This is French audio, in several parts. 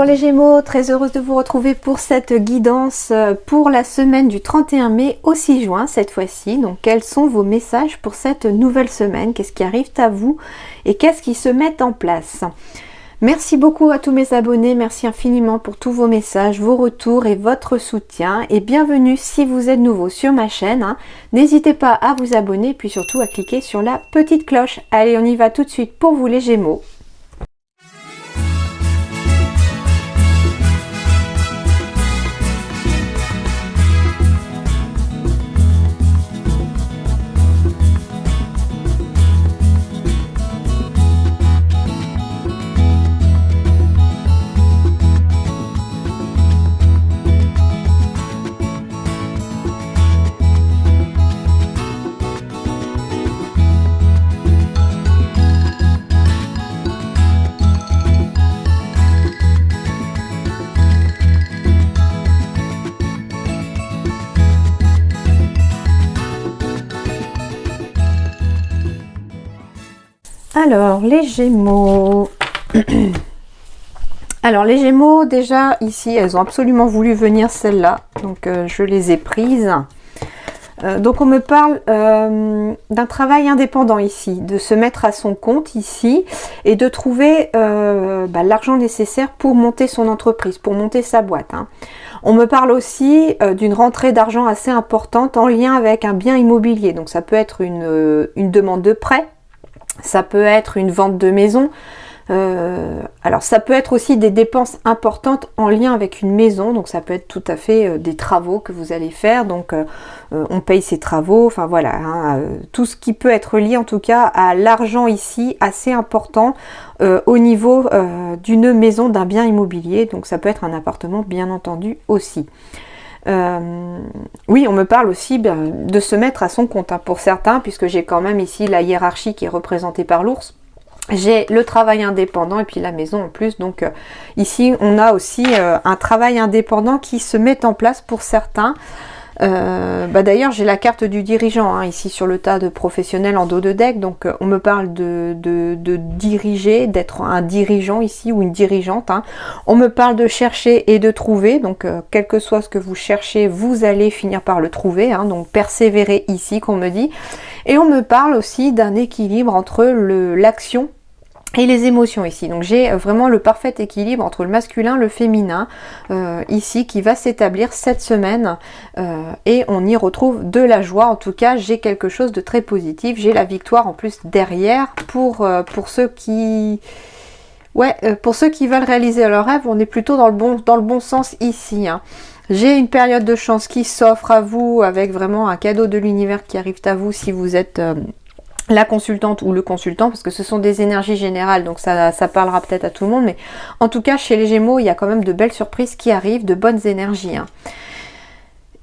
les Gémeaux, très heureuse de vous retrouver pour cette guidance pour la semaine du 31 mai au 6 juin cette fois-ci. Donc quels sont vos messages pour cette nouvelle semaine? Qu'est-ce qui arrive à vous et qu'est-ce qui se met en place? Merci beaucoup à tous mes abonnés, merci infiniment pour tous vos messages, vos retours et votre soutien. Et bienvenue si vous êtes nouveau sur ma chaîne. N'hésitez pas à vous abonner, puis surtout à cliquer sur la petite cloche. Allez, on y va tout de suite pour vous les Gémeaux. Alors, les Gémeaux. Alors, les Gémeaux, déjà, ici, elles ont absolument voulu venir, celles-là. Donc, je les ai prises. Donc, on me parle d'un travail indépendant ici, de se mettre à son compte ici et de trouver l'argent nécessaire pour monter son entreprise, pour monter sa boîte. On me parle aussi d'une rentrée d'argent assez importante en lien avec un bien immobilier. Donc, ça peut être une demande de prêt. Ça peut être une vente de maison, alors ça peut être aussi des dépenses importantes en lien avec une maison, donc ça peut être tout à fait des travaux que vous allez faire, donc on paye ses travaux, enfin voilà, tout ce qui peut être lié en tout cas à l'argent ici, assez important au niveau d'une maison, d'un bien immobilier, donc ça peut être un appartement bien entendu aussi. Oui, on me parle aussi de se mettre à son compte pour certains, puisque j'ai quand même ici la hiérarchie qui est représentée par l'ours. J'ai le travail indépendant et puis la maison en plus. Donc ici, on a aussi un travail indépendant qui se met en place pour certains. D'ailleurs, j'ai la carte du dirigeant ici sur le tas de professionnels en dos de deck. Donc on me parle de diriger, d'être un dirigeant ici ou une dirigeante. On me parle de chercher et de trouver. Donc quel que soit ce que vous cherchez, vous allez finir par le trouver. Donc persévérer ici qu'on me dit. Et on me parle aussi d'un équilibre entre l'action et les émotions ici. Donc j'ai vraiment le parfait équilibre entre le masculin, le féminin ici qui va s'établir cette semaine et on y retrouve de la joie. En tout cas, j'ai quelque chose de très positif. J'ai la victoire en plus derrière pour ceux qui pour ceux qui veulent réaliser leur rêve. On est plutôt dans le bon sens ici. J'ai une période de chance qui s'offre à vous avec vraiment un cadeau de l'univers qui arrive à vous si vous êtes la consultante ou le consultant, parce que ce sont des énergies générales, donc ça parlera peut-être à tout le monde, mais en tout cas chez les Gémeaux, il y a quand même de belles surprises qui arrivent, de bonnes énergies.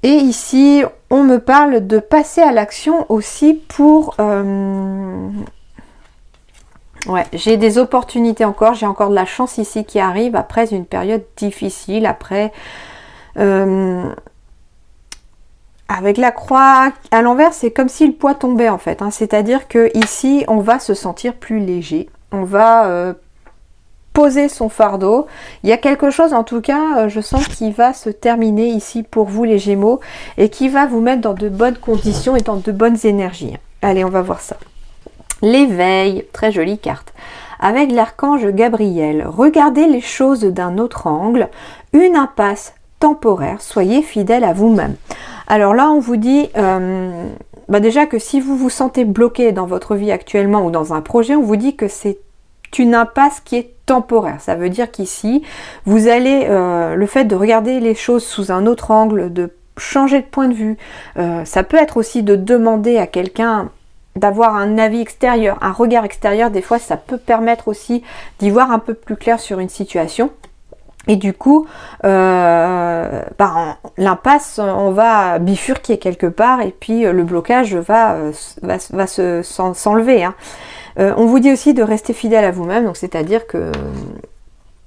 Et ici, on me parle de passer à l'action aussi pour... j'ai des opportunités encore, j'ai encore de la chance ici qui arrive après une période difficile, après... Avec la croix à l'envers, c'est comme si le poids tombait en fait. C'est-à-dire que ici, on va se sentir plus léger. On va poser son fardeau. Il y a quelque chose, en tout cas, je sens qui va se terminer ici pour vous les Gémeaux et qui va vous mettre dans de bonnes conditions et dans de bonnes énergies. Allez, on va voir ça. L'éveil, très jolie carte. Avec l'archange Gabriel, regardez les choses d'un autre angle. Une impasse temporaire, soyez fidèle à vous-même. Alors là, on vous dit déjà que si vous vous sentez bloqué dans votre vie actuellement ou dans un projet, on vous dit que c'est une impasse qui est temporaire. Ça veut dire qu'ici, vous allez, le fait de regarder les choses sous un autre angle, de changer de point de vue, ça peut être aussi de demander à quelqu'un d'avoir un avis extérieur, un regard extérieur. Des fois, ça peut permettre aussi d'y voir un peu plus clair sur une situation. Et du coup, l'impasse, on va bifurquer quelque part et puis le blocage va s'enlever. On vous dit aussi de rester fidèle à vous-même, donc c'est-à-dire que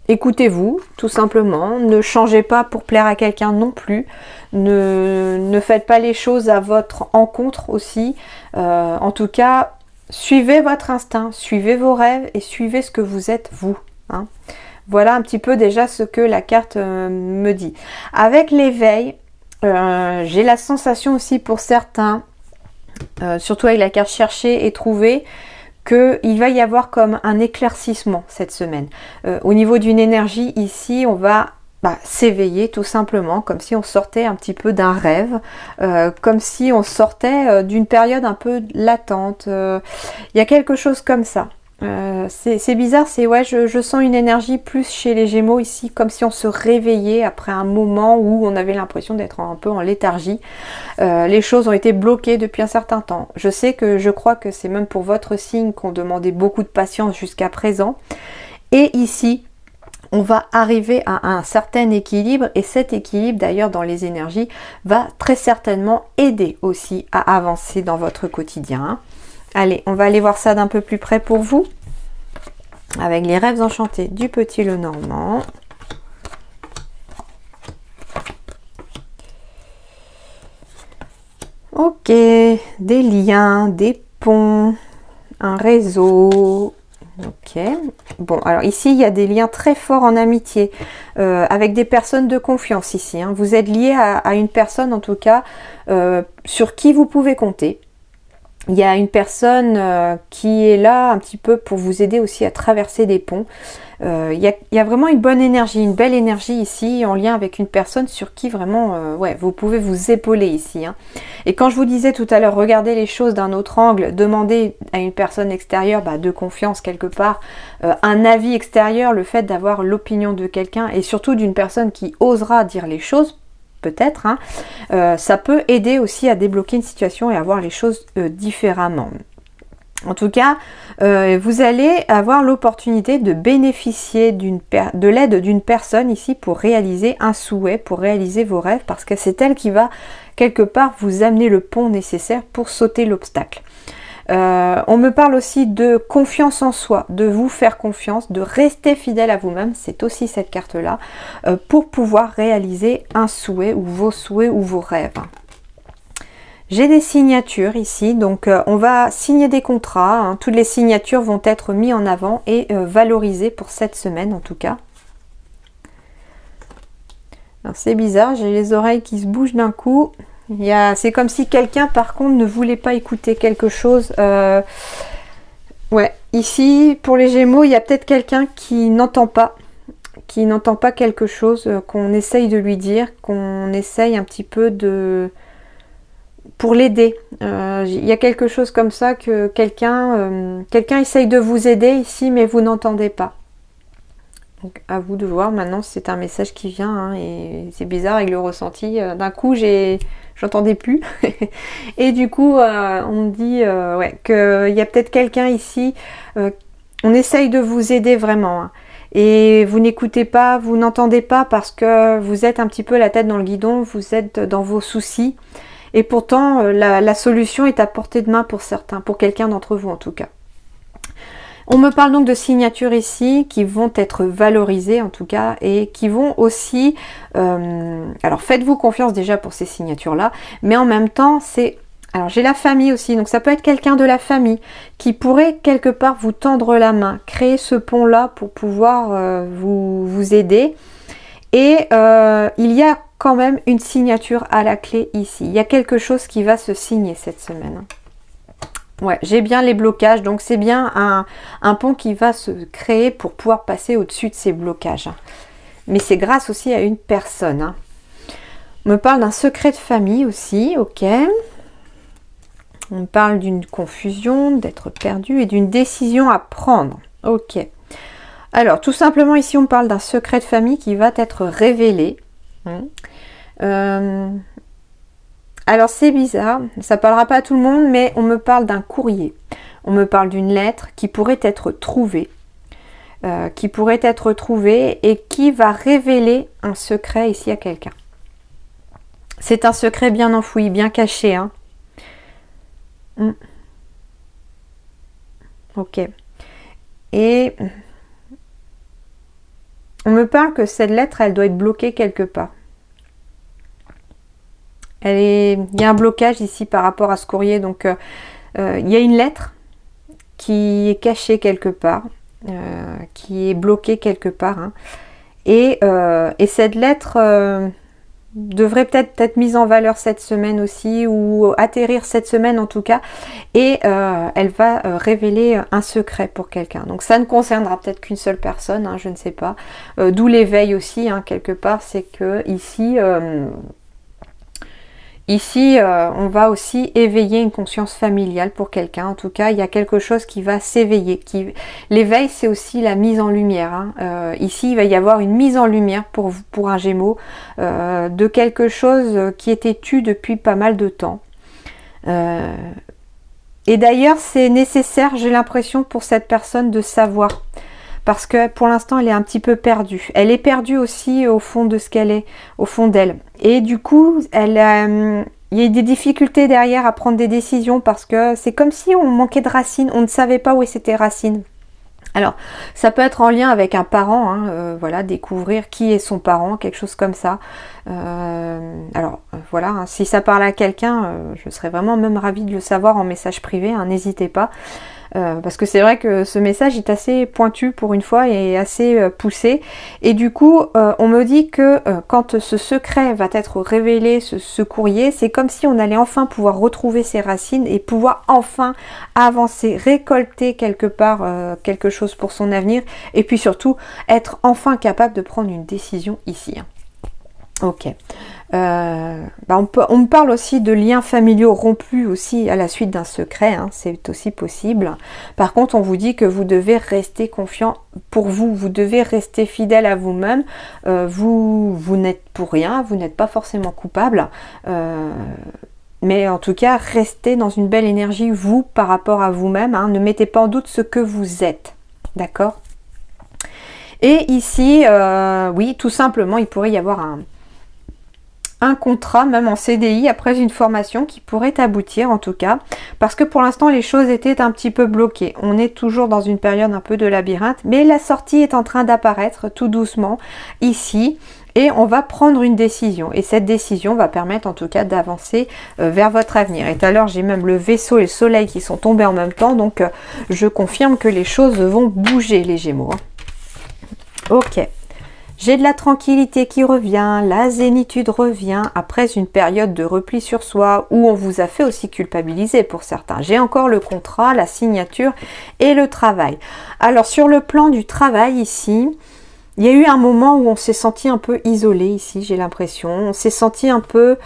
écoutez-vous, tout simplement. Ne changez pas pour plaire à quelqu'un non plus. Ne faites pas les choses à votre encontre aussi. En tout cas, suivez votre instinct, suivez vos rêves et suivez ce que vous êtes vous. Voilà un petit peu déjà ce que la carte me dit. Avec l'éveil, j'ai la sensation aussi pour certains, surtout avec la carte chercher et trouver, qu'il va y avoir comme un éclaircissement cette semaine. Au niveau d'une énergie, ici, on va s'éveiller tout simplement, comme si on sortait un petit peu d'un rêve, comme si on sortait d'une période un peu latente. Il y a quelque chose comme ça. C'est bizarre, ouais, je sens une énergie plus chez les Gémeaux ici, comme si on se réveillait après un moment où on avait l'impression d'être un peu en léthargie. Les choses ont été bloquées depuis un certain temps. Je crois que c'est même pour votre signe qu'on demandait beaucoup de patience jusqu'à présent. Et ici, on va arriver à un certain équilibre, et cet équilibre d'ailleurs dans les énergies va très certainement aider aussi à avancer dans votre quotidien. Allez, on va aller voir ça d'un peu plus près pour vous, avec les rêves enchantés du Petit Lenormand. Ok, des liens, des ponts, un réseau. Ok, bon, alors ici, il y a des liens très forts en amitié, avec des personnes de confiance ici. Hein. Vous êtes lié à une personne, en tout cas, sur qui vous pouvez compter. Il y a une personne qui est là un petit peu pour vous aider aussi à traverser des ponts. Il y a vraiment une bonne énergie, une belle énergie ici en lien avec une personne sur qui vraiment ouais, vous pouvez vous épauler ici. Hein. Et quand je vous disais tout à l'heure, regardez les choses d'un autre angle, demandez à une personne extérieure de confiance quelque part, un avis extérieur, le fait d'avoir l'opinion de quelqu'un et surtout d'une personne qui osera dire les choses, peut-être, hein, ça peut aider aussi à débloquer une situation et à voir les choses différemment. En tout cas, vous allez avoir l'opportunité de bénéficier de l'aide d'une personne ici pour réaliser un souhait, pour réaliser vos rêves, parce que c'est elle qui va quelque part vous amener le pont nécessaire pour sauter l'obstacle. On me parle aussi de confiance en soi, de vous faire confiance, de rester fidèle à vous-même, c'est aussi cette carte-là, pour pouvoir réaliser un souhait ou vos souhaits ou vos rêves. J'ai des signatures ici, donc on va signer des contrats, hein. Toutes les signatures vont être mises en avant et valorisées pour cette semaine en tout cas. C'est bizarre, j'ai les oreilles qui se bougent d'un coup. C'est comme si quelqu'un par contre ne voulait pas écouter quelque chose. Ouais, ici pour les Gémeaux, il y a peut-être quelqu'un qui n'entend pas quelque chose, qu'on essaye de lui dire, qu'on essaye un petit peu pour l'aider. Il y a quelque chose comme ça que quelqu'un essaye de vous aider ici, mais vous n'entendez pas. Donc à vous de voir. Maintenant, c'est un message qui vient, hein, et c'est bizarre avec le ressenti. D'un coup, j'entendais plus. Et du coup, on me dit ouais, qu'il y a peut-être quelqu'un ici. On essaye de vous aider vraiment. Hein. Et vous n'écoutez pas, vous n'entendez pas parce que vous êtes un petit peu la tête dans le guidon, vous êtes dans vos soucis. Et pourtant, la solution est à portée de main pour certains, pour quelqu'un d'entre vous en tout cas. On me parle donc de signatures ici qui vont être valorisées en tout cas et qui vont aussi... alors faites-vous confiance déjà pour ces signatures-là, mais en même temps, alors j'ai la famille aussi, donc ça peut être quelqu'un de la famille qui pourrait quelque part vous tendre la main, créer ce pont-là pour pouvoir vous aider. Et il y a quand même une signature à la clé ici. Il y a quelque chose qui va se signer cette semaine. Ouais, j'ai bien les blocages, donc c'est bien un pont qui va se créer pour pouvoir passer au-dessus de ces blocages. Mais c'est grâce aussi à une personne. Hein. On me parle d'un secret de famille aussi, ok. On me parle d'une confusion, d'être perdu et d'une décision à prendre, ok. Alors, tout simplement ici, on parle d'un secret de famille qui va être révélé. Alors, c'est bizarre, ça parlera pas à tout le monde, mais on me parle d'un courrier. On me parle d'une lettre qui pourrait être trouvée. Et qui va révéler un secret ici à quelqu'un. C'est un secret bien enfoui, bien caché. Hein. Ok. Et... on me parle que cette lettre, elle doit être bloquée quelque part. Il y a un blocage ici par rapport à ce courrier. Donc, il y a une lettre qui est cachée quelque part. qui est bloqué quelque part. Hein. Et cette lettre devrait peut-être être mise en valeur cette semaine aussi, ou atterrir cette semaine en tout cas, et elle va révéler un secret pour quelqu'un. Donc ça ne concernera peut-être qu'une seule personne, hein, je ne sais pas. D'où l'éveil aussi, hein, quelque part, c'est que ici... Ici, on va aussi éveiller une conscience familiale pour quelqu'un. En tout cas, il y a quelque chose qui va s'éveiller. L'éveil, c'est aussi la mise en lumière. Hein. Ici, il va y avoir une mise en lumière pour un Gémeaux de quelque chose qui était tu depuis pas mal de temps. Et d'ailleurs, c'est nécessaire, j'ai l'impression, pour cette personne de savoir. Parce que pour l'instant, elle est un petit peu perdue. Elle est perdue aussi au fond de ce qu'elle est, au fond d'elle. Et du coup, il y a des difficultés derrière à prendre des décisions parce que c'est comme si on manquait de racines. On ne savait pas où étaient racines. Alors, ça peut être en lien avec un parent, hein, voilà, découvrir qui est son parent, quelque chose comme ça. Voilà, hein, si ça parle à quelqu'un, je serais vraiment même ravie de le savoir en message privé, hein, n'hésitez pas. Parce que c'est vrai que ce message est assez pointu pour une fois et assez poussé. Et du coup, on me dit que quand ce secret va être révélé, ce courrier, c'est comme si on allait enfin pouvoir retrouver ses racines et pouvoir enfin avancer, récolter quelque part quelque chose pour son avenir. Et puis surtout, être enfin capable de prendre une décision ici. Hein. Ok. On me parle aussi de liens familiaux rompus aussi à la suite d'un secret, hein, c'est aussi possible. Par contre, on vous dit que vous devez rester confiant pour vous, vous devez rester fidèle à vous-même. Vous n'êtes pour rien, vous n'êtes pas forcément coupable. Mais en tout cas, restez dans une belle énergie, vous, par rapport à vous-même. Hein, ne mettez pas en doute ce que vous êtes. D'accord ? Et ici, oui, tout simplement, il pourrait y avoir un contrat, même en CDI, après une formation qui pourrait aboutir en tout cas, parce que pour l'instant les choses étaient un petit peu bloquées. On est toujours dans une période un peu de labyrinthe, mais la sortie est en train d'apparaître tout doucement ici, et on va prendre une décision, et cette décision va permettre en tout cas d'avancer vers votre avenir. Et tout à l'heure j'ai même le vaisseau et le soleil qui sont tombés en même temps, donc je confirme que les choses vont bouger les Gémeaux. Ok. J'ai de la tranquillité qui revient, la zénitude revient après une période de repli sur soi où on vous a fait aussi culpabiliser pour certains. J'ai encore le contrat, la signature et le travail. Alors sur le plan du travail ici, il y a eu un moment où on s'est senti un peu isolé ici, j'ai l'impression. On s'est senti un peu...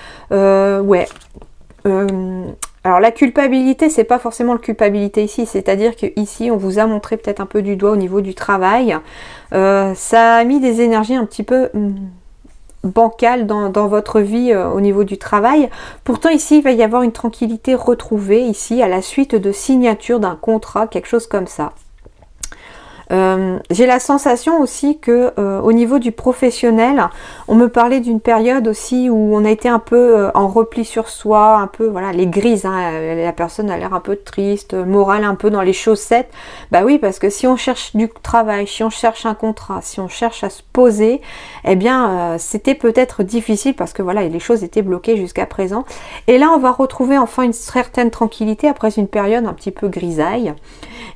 alors la culpabilité, c'est pas forcément la culpabilité ici, c'est-à-dire que ici on vous a montré peut-être un peu du doigt au niveau du travail. Ça a mis des énergies un petit peu bancales dans votre vie au niveau du travail. Pourtant ici il va y avoir une tranquillité retrouvée ici à la suite de signature d'un contrat, quelque chose comme ça. J'ai la sensation aussi que au niveau du professionnel, on me parlait d'une période aussi où on a été un peu en repli sur soi, un peu voilà les grises, hein, la personne a l'air un peu triste, morale un peu dans les chaussettes. Bah oui, parce que si on cherche du travail, si on cherche un contrat, si on cherche à se poser, eh bien c'était peut-être difficile parce que voilà les choses étaient bloquées jusqu'à présent. Et là on va retrouver enfin une certaine tranquillité après une période un petit peu grisaille.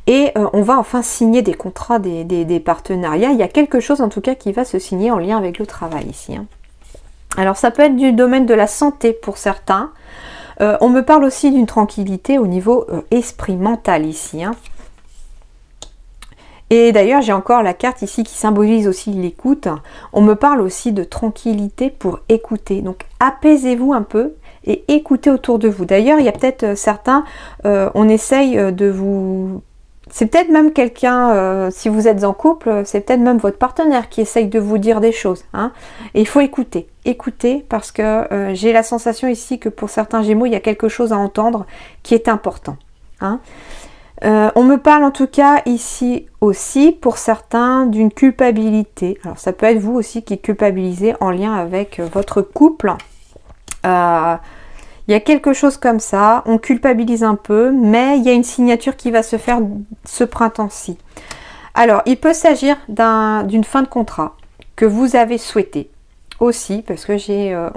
Et on va enfin signer des contrats, des partenariats. Il y a quelque chose en tout cas qui va se signer en lien avec le travail ici. Hein. Alors ça peut être du domaine de la santé pour certains. On me parle aussi d'une tranquillité au niveau esprit mental ici. Hein. Et d'ailleurs j'ai encore la carte ici qui symbolise aussi l'écoute. On me parle aussi de tranquillité pour écouter. Donc apaisez-vous un peu et écoutez autour de vous. D'ailleurs il y a peut-être certains, on essaye de vous... C'est peut-être même quelqu'un, si vous êtes en couple, c'est peut-être même votre partenaire qui essaye de vous dire des choses. Hein. Et il faut écouter. Écoutez parce que j'ai la sensation ici que pour certains Gémeaux, il y a quelque chose à entendre qui est important. Hein. On me parle en tout cas ici aussi pour certains d'une culpabilité. Alors ça peut être vous aussi qui culpabilisez en lien avec votre couple. Il y a quelque chose comme ça, on culpabilise un peu, mais il y a une signature qui va se faire ce printemps-ci. Alors, il peut s'agir d'une fin de contrat que vous avez souhaité. aussi, parce que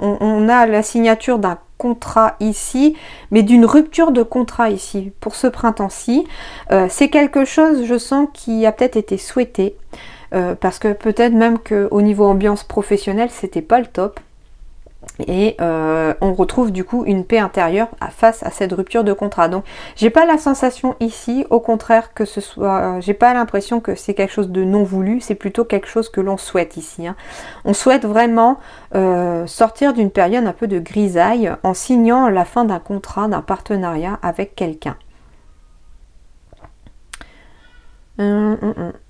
on a la signature d'un contrat ici, mais d'une rupture de contrat ici, pour ce printemps-ci. C'est quelque chose, je sens, qui a peut-être été souhaité, parce que peut-être même qu'au niveau ambiance professionnelle, c'était pas le top. Et on retrouve du coup une paix intérieure face à cette rupture de contrat. Donc j'ai pas la sensation ici, au contraire, que ce soit, j'ai pas l'impression que c'est quelque chose de non voulu, c'est plutôt quelque chose que l'on souhaite ici, hein. On souhaite vraiment sortir d'une période un peu de grisaille en signant la fin d'un contrat, d'un partenariat avec quelqu'un.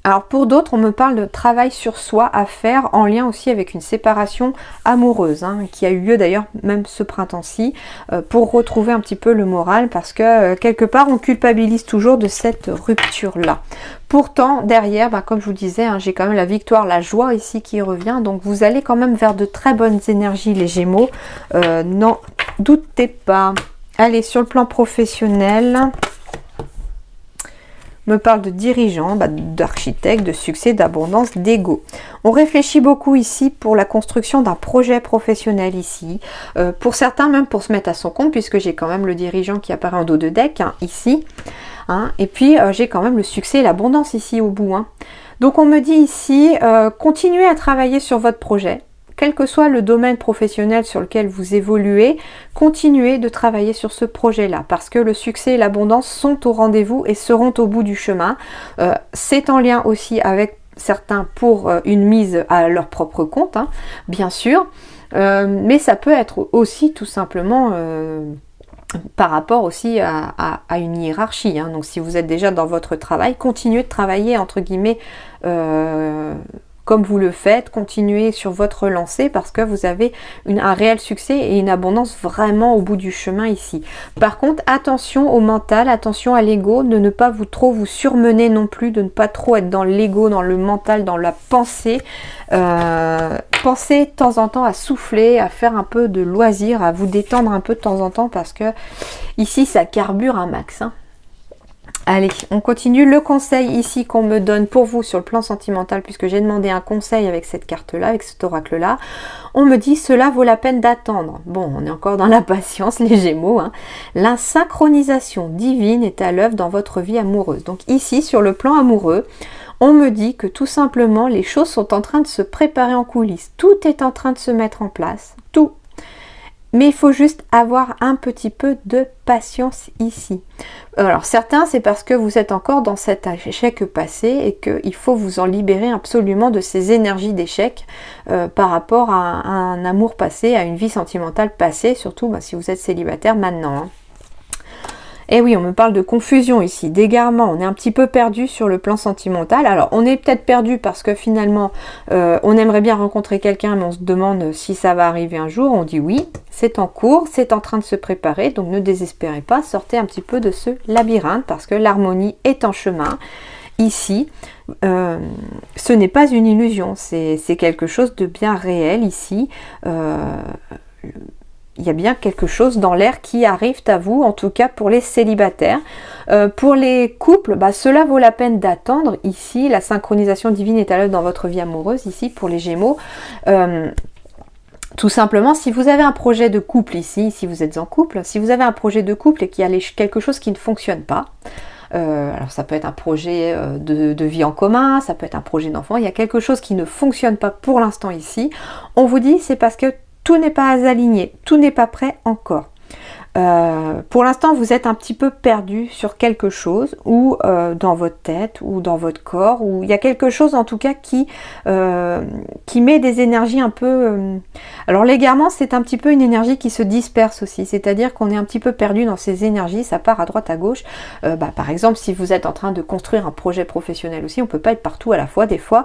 Alors pour d'autres, on me parle de travail sur soi à faire en lien aussi avec une séparation amoureuse, hein, qui a eu lieu d'ailleurs même ce printemps-ci, pour retrouver un petit peu le moral, parce que quelque part on culpabilise toujours de cette rupture-là. Pourtant derrière, comme je vous disais, hein, j'ai quand même la victoire, la joie ici qui revient, donc vous allez quand même vers de très bonnes énergies les Gémeaux, n'en doutez pas. Allez, sur le plan professionnel, me parle de dirigeants, d'architectes, de succès, d'abondance, d'ego. On réfléchit beaucoup ici pour la construction d'un projet professionnel ici. Pour certains, même pour se mettre à son compte, puisque j'ai quand même le dirigeant qui apparaît en dos de deck, hein, ici. Hein, et puis, j'ai quand même le succès et l'abondance ici au bout. Hein. Donc, on me dit ici, continuez à travailler sur votre projet. Quel que soit le domaine professionnel sur lequel vous évoluez, continuez de travailler sur ce projet-là, parce que le succès et l'abondance sont au rendez-vous et seront au bout du chemin. C'est en lien aussi avec certains pour une mise à leur propre compte, hein, bien sûr, mais ça peut être aussi tout simplement par rapport aussi à une hiérarchie, hein. Donc si vous êtes déjà dans votre travail, continuez de travailler entre guillemets comme vous le faites, continuez sur votre lancée, parce que vous avez un réel succès et une abondance vraiment au bout du chemin ici. Par contre, attention au mental, attention à l'ego, de ne pas trop vous surmener non plus, de ne pas trop être dans l'ego, dans le mental, dans la pensée. Pensez de temps en temps à souffler, à faire un peu de loisir, à vous détendre un peu de temps en temps, parce que ici ça carbure un max, hein. Allez, on continue. Le conseil ici qu'on me donne pour vous sur le plan sentimental, puisque j'ai demandé un conseil avec cette carte-là, avec cet oracle-là, on me dit cela vaut la peine d'attendre. Bon, on est encore dans la patience, les Gémeaux, hein. La synchronisation divine est à l'œuvre dans votre vie amoureuse. Donc ici, sur le plan amoureux, on me dit que tout simplement, les choses sont en train de se préparer en coulisses. Tout est en train de se mettre en place. Tout. Mais il faut juste avoir un petit peu de patience ici. Alors certains, c'est parce que vous êtes encore dans cet échec passé et qu'il faut vous en libérer absolument de ces énergies d'échec par rapport à un amour passé, à une vie sentimentale passée, surtout si vous êtes célibataire maintenant, hein. Et oui, on me parle de confusion ici, d'égarement, on est un petit peu perdu sur le plan sentimental. Alors on est peut-être perdu parce que finalement on aimerait bien rencontrer quelqu'un, mais on se demande si ça va arriver un jour. On dit oui, c'est en cours, c'est en train de se préparer, donc ne désespérez pas, sortez un petit peu de ce labyrinthe parce que l'harmonie est en chemin. Ici, ce n'est pas une illusion, c'est quelque chose de bien réel ici. Il y a bien quelque chose dans l'air qui arrive à vous, en tout cas pour les célibataires. Pour les couples, cela vaut la peine d'attendre. Ici, la synchronisation divine est à l'œuvre dans votre vie amoureuse, ici pour les Gémeaux. Tout simplement, si vous avez un projet de couple ici, si vous êtes en couple, si vous avez un projet de couple et qu'il y a quelque chose qui ne fonctionne pas, alors ça peut être un projet de vie en commun, ça peut être un projet d'enfant, il y a quelque chose qui ne fonctionne pas pour l'instant ici, on vous dit c'est parce que tout n'est pas aligné, tout n'est pas prêt encore. Pour l'instant, vous êtes un petit peu perdu sur quelque chose, ou dans votre tête, ou dans votre corps, ou il y a quelque chose en tout cas qui met des énergies un peu... Alors l'égarement, c'est un petit peu une énergie qui se disperse aussi, c'est-à-dire qu'on est un petit peu perdu dans ces énergies, ça part à droite, à gauche. Par exemple, si vous êtes en train de construire un projet professionnel aussi, on ne peut pas être partout à la fois, des fois.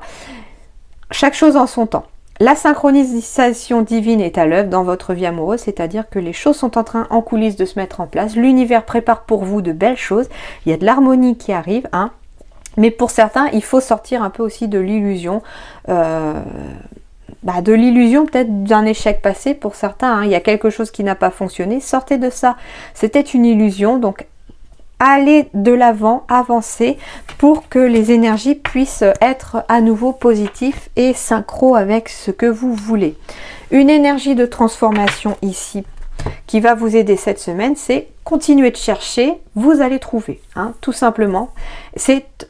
Chaque chose en son temps. La synchronisation divine est à l'œuvre dans votre vie amoureuse, c'est-à-dire que les choses sont en train en coulisses de se mettre en place. L'univers prépare pour vous de belles choses. Il y a de l'harmonie qui arrive, hein. Mais pour certains, il faut sortir un peu aussi de l'illusion. De l'illusion peut-être d'un échec passé pour certains, hein. Il y a quelque chose qui n'a pas fonctionné. Sortez de ça. C'était une illusion, donc allez de l'avant, avancez pour que les énergies puissent être à nouveau positives et synchro avec ce que vous voulez. Une énergie de transformation ici qui va vous aider cette semaine, c'est continuer de chercher, vous allez trouver, hein, tout simplement.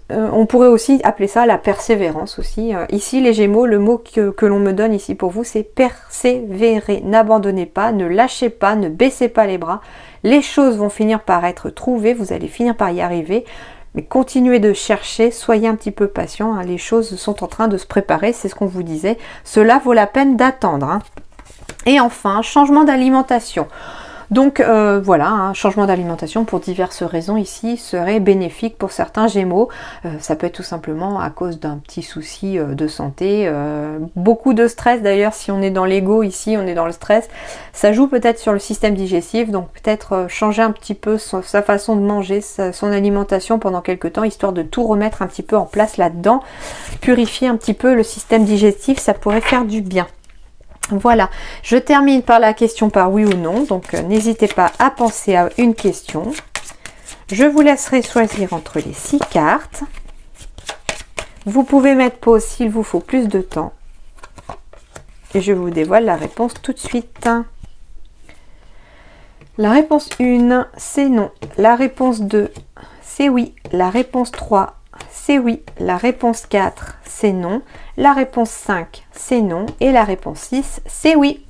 On pourrait aussi appeler ça la persévérance aussi. Ici, les Gémeaux, le mot que l'on me donne ici pour vous, c'est persévérer. N'abandonnez pas, ne lâchez pas, ne baissez pas les bras. Les choses vont finir par être trouvées, vous allez finir par y arriver. Mais continuez de chercher, soyez un petit peu patient, hein, les choses sont en train de se préparer, c'est ce qu'on vous disait. Cela vaut la peine d'attendre. Hein. Et enfin, changement d'alimentation. Donc voilà, un changement d'alimentation pour diverses raisons ici serait bénéfique pour certains Gémeaux. Ça peut être tout simplement à cause d'un petit souci de santé. Beaucoup de stress d'ailleurs, si on est dans l'ego ici, on est dans le stress. Ça joue peut-être sur le système digestif, donc peut-être changer un petit peu sa façon de manger, son alimentation pendant quelques temps, histoire de tout remettre un petit peu en place là-dedans. Purifier un petit peu le système digestif, ça pourrait faire du bien. Voilà, je termine par la question par oui ou non, donc n'hésitez pas à penser à une question. Je vous laisserai choisir entre les 6 cartes. Vous pouvez mettre pause s'il vous faut plus de temps. Et je vous dévoile la réponse tout de suite. La réponse 1, c'est non. La réponse 2, c'est oui. La réponse 3, c'est oui. La réponse 4, c'est non. La réponse 5, c'est non. Et la réponse 6, c'est oui.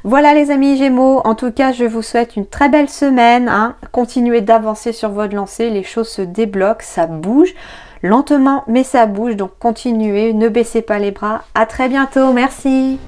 Voilà les amis Gémeaux, en tout cas je vous souhaite une très belle semaine. Hein. Continuez d'avancer sur votre lancée, les choses se débloquent, ça bouge. Lentement, mais ça bouge, donc continuez, ne baissez pas les bras. À très bientôt, merci.